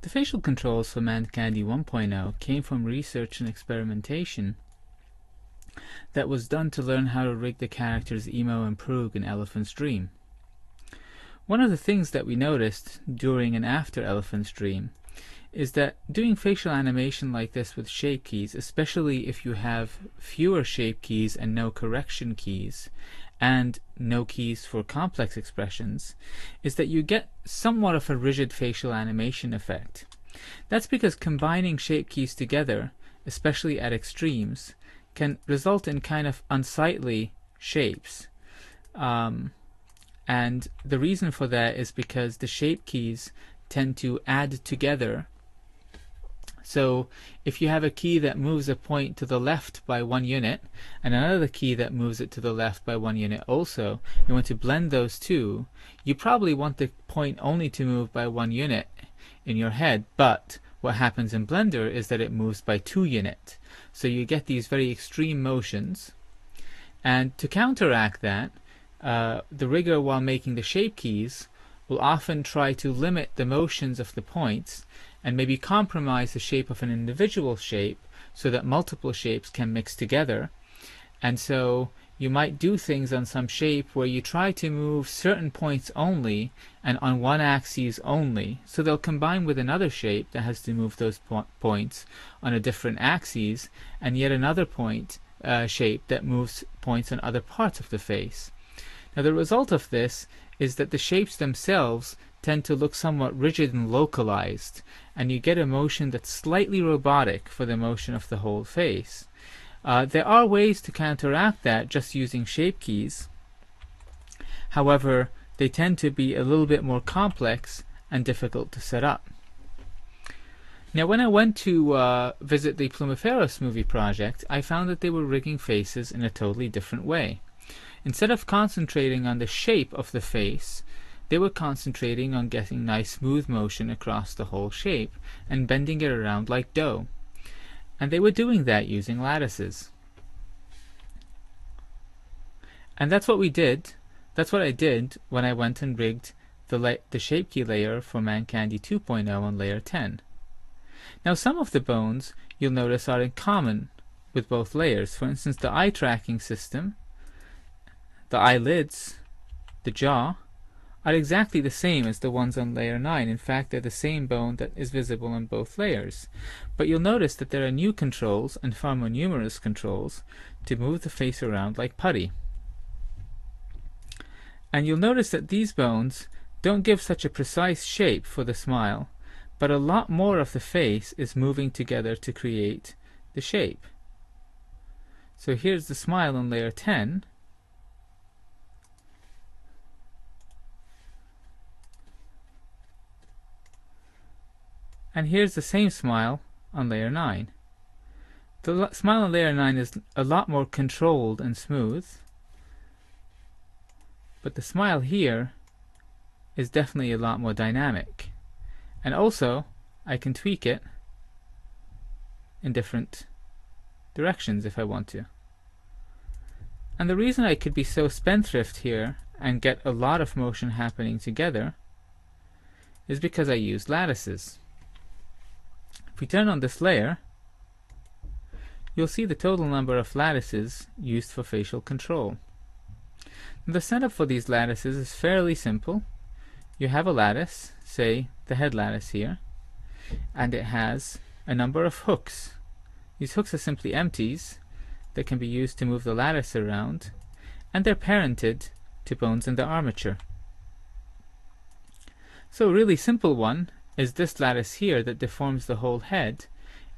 The facial controls for Mancandy 1.0 came from research and experimentation that was done to learn how to rig the characters Emo and Prug in Elephant's Dream. One of the things that we noticed during and after Elephant's Dream is that doing facial animation like this with shape keys, especially if you have fewer shape keys and no correction keys, and no keys for complex expressions, is that you get somewhat of a rigid facial animation effect. That's because combining shape keys together, especially at extremes, can result in kind of unsightly shapes. And the reason for that is because the shape keys tend to add together. So if you have a key that moves a point to the left by 1 unit and another key that moves it to the left by 1 unit also, you want to blend those two, you probably want the point only to move by 1 unit in your head, but what happens in Blender is that it moves by 2 units. So you get these very extreme motions, and to counteract that, the rigger, while making the shape keys, will often try to limit the motions of the points and maybe compromise the shape of an individual shape so that multiple shapes can mix together. And so you might do things on some shape where you try to move certain points only and on one axis only, so they'll combine with another shape that has to move those points on a different axis, and yet another shape that moves points on other parts of the face. Now the result of this is that the shapes themselves tend to look somewhat rigid and localized, and you get a motion that's slightly robotic for the motion of the whole face. There are ways to counteract that just using shape keys. However, they tend to be a little bit more complex and difficult to set up. Now when I went to visit the Plumiferos movie project, I found that they were rigging faces in a totally different way. Instead of concentrating on the shape of the face, they were concentrating on getting nice smooth motion across the whole shape and bending it around like dough. And they were doing that using lattices. And that's what we did. That's what I did when I went and rigged the shape key layer for Mancandy 2.0 on layer 10. Now some of the bones you'll notice are in common with both layers. For instance, the eye tracking system, the eyelids, the jaw, are exactly the same as the ones on layer 9. In fact, they're the same bone that is visible on both layers. But you'll notice that there are new controls, and far more numerous controls, to move the face around like putty. And you'll notice that these bones don't give such a precise shape for the smile, but a lot more of the face is moving together to create the shape. So here's the smile on layer 10. And here's the same smile on layer 9. The smile on layer 9 is a lot more controlled and smooth, but the smile here is definitely a lot more dynamic. And also, I can tweak it in different directions if I want to. And the reason I could be so spendthrift here and get a lot of motion happening together is because I used lattices. If we turn on this layer, you'll see the total number of lattices used for facial control. The setup for these lattices is fairly simple. You have a lattice, say the head lattice here, and it has a number of hooks. These hooks are simply empties that can be used to move the lattice around, and they're parented to bones in the armature. So a really simple one is this lattice here that deforms the whole head.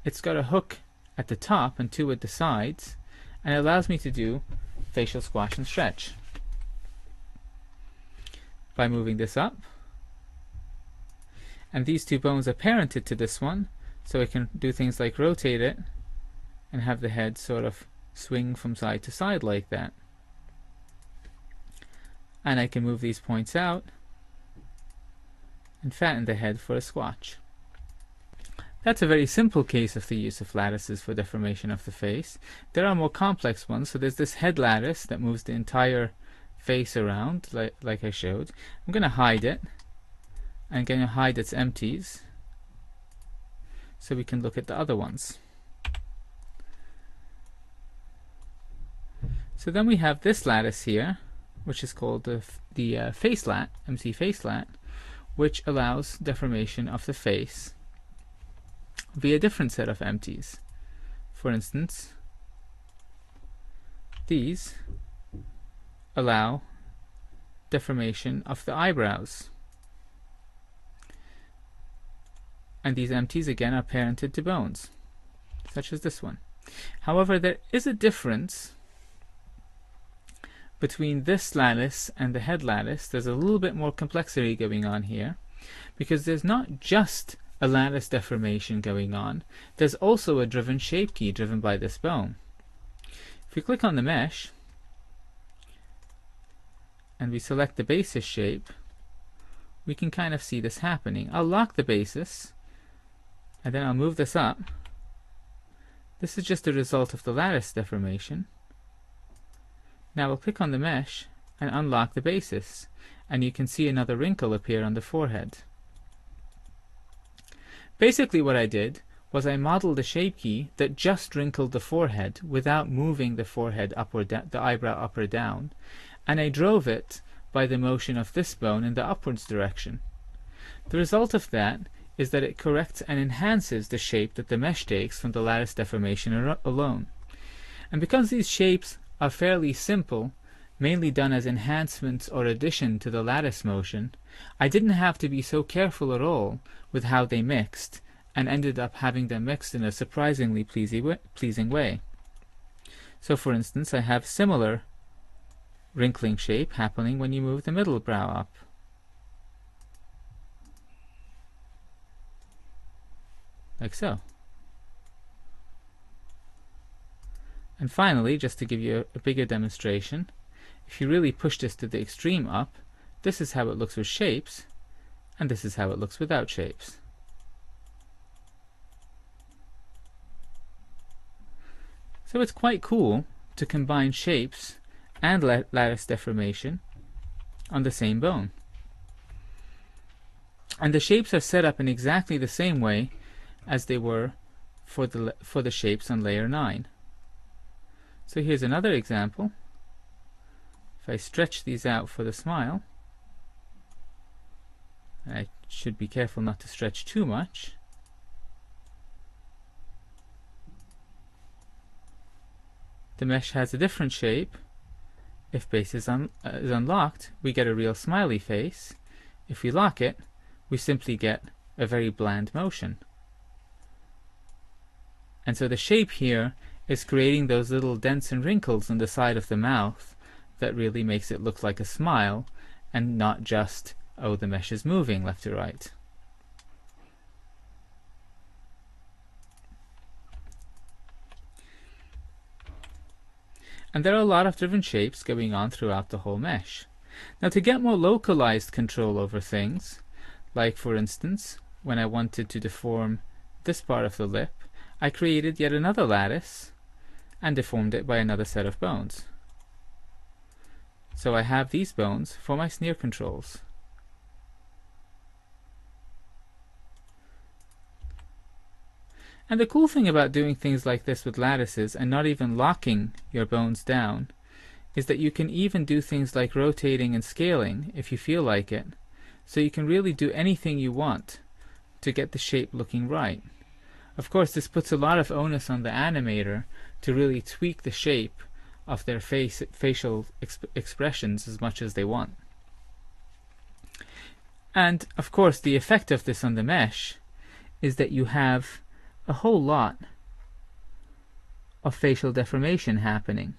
It's got a hook at the top and 2 at the sides, and it allows me to do facial squash and stretch by moving this up. And these 2 bones are parented to this one, so I can do things like rotate it and have the head sort of swing from side to side like that. And I can move these points out and fatten the head for a squatch. That's a very simple case of the use of lattices for deformation of the face. There are more complex ones. So there's this head lattice that moves the entire face around, like I showed. I'm going to hide it. I'm going to hide its empties. so we can look at the other ones. So then we have this lattice here, which is called the facelat, MC facelat, which allows deformation of the face via a different set of empties. For instance, these allow deformation of the eyebrows. And these empties again are parented to bones, such as this one. However, there is a difference between this lattice and the head lattice. There's a little bit more complexity going on here, because there's not just a lattice deformation going on, there's also a driven shape key driven by this bone. If we click on the mesh and we select the basis shape, we can kind of see this happening. I'll lock the basis and then I'll move this up. This is just a result of the lattice deformation. Now we'll click on the mesh and unlock the basis, and you can see another wrinkle appear on the forehead. Basically what I did was I modeled a shape key that just wrinkled the forehead without moving the forehead up or down, the eyebrow up or down, and I drove it by the motion of this bone in the upwards direction. The result of that is that it corrects and enhances the shape that the mesh takes from the lattice deformation alone. And because these shapes are fairly simple, mainly done as enhancements or addition to the lattice motion, I didn't have to be so careful at all with how they mixed, and ended up having them mixed in a surprisingly pleasing way. So for instance, I have similar wrinkling shape happening when you move the middle brow up. Like so. And finally, just to give you a bigger demonstration, if you really push this to the extreme up, this is how it looks with shapes, and this is how it looks without shapes. So it's quite cool to combine shapes and lattice deformation on the same bone. And the shapes are set up in exactly the same way as they were for the shapes on layer 9. So here's another example. If I stretch these out for the smile, and I should be careful not to stretch too much, the mesh has a different shape. If base is unlocked, we get a real smiley face. If we lock it, we simply get a very bland motion. And so the shape here is creating those little dents and wrinkles on the side of the mouth that really makes it look like a smile, and not just, oh, the mesh is moving left to right. And there are a lot of different shapes going on throughout the whole mesh. Now, to get more localized control over things, like for instance, when I wanted to deform this part of the lip, I created yet another lattice and deformed it by another set of bones. So I have these bones for my sneer controls. And the cool thing about doing things like this with lattices and not even locking your bones down is that you can even do things like rotating and scaling if you feel like it. So you can really do anything you want to get the shape looking right. Of course, this puts a lot of onus on the animator to really tweak the shape of their facial expressions as much as they want. And of course, the effect of this on the mesh is that you have a whole lot of facial deformation happening,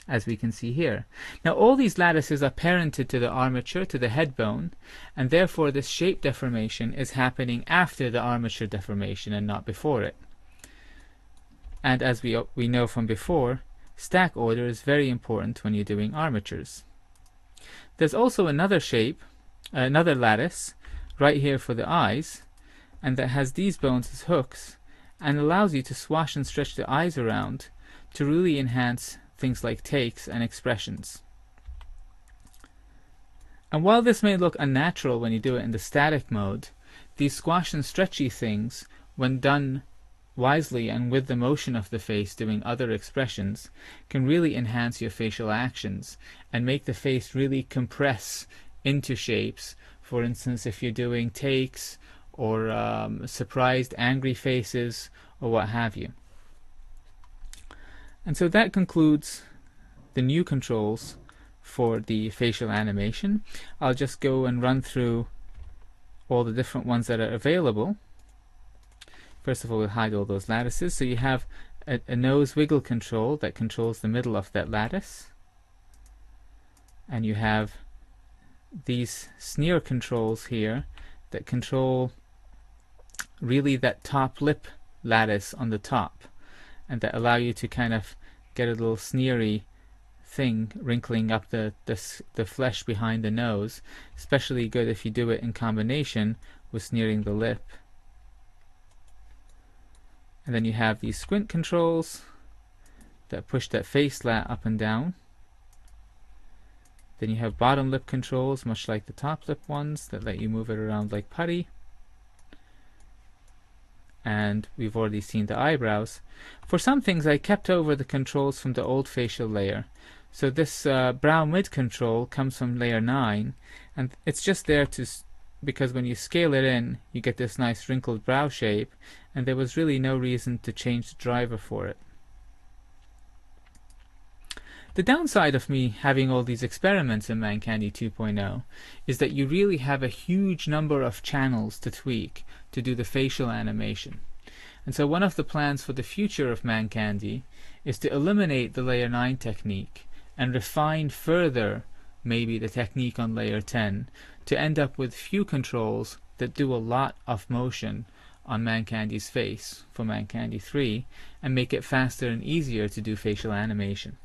as we can see here. Now all these lattices are parented to the armature, to the head bone, and therefore this shape deformation is happening after the armature deformation and not before it. And as we know from before, stack order is very important when you're doing armatures. There's also another shape, another lattice, right here for the eyes, and that has these bones as hooks, and allows you to swash and stretch the eyes around to really enhance things like takes and expressions. And while this may look unnatural when you do it in the static mode, these squash and stretchy things, when done wisely and with the motion of the face doing other expressions, can really enhance your facial actions and make the face really compress into shapes. For instance, if you're doing takes or surprised, angry faces or what have you. And so that concludes the new controls for the facial animation. I'll just go and run through all the different ones that are available. First of all, we'll hide all those lattices. So you have a nose wiggle control that controls the middle of that lattice. And you have these sneer controls here that control really that top lip lattice on the top, and that allow you to kind of get a little sneery thing wrinkling up the flesh behind the nose. Especially good if you do it in combination with sneering the lip. And then you have these squint controls that push that face lat up and down. Then you have bottom lip controls, much like the top lip ones, that let you move it around like putty. And we've already seen the eyebrows. For some things I kept over the controls from the old facial layer. So this brow mid control comes from layer 9, and it's just there to because when you scale it in you get this nice wrinkled brow shape, and there was really no reason to change the driver for it. The downside of me having all these experiments in Mancandy 2.0 is that you really have a huge number of channels to tweak to do the facial animation. And so one of the plans for the future of Mancandy is to eliminate the layer 9 technique and refine further maybe the technique on layer 10 to end up with few controls that do a lot of motion on Mancandy's face for Mancandy 3 and make it faster and easier to do facial animation.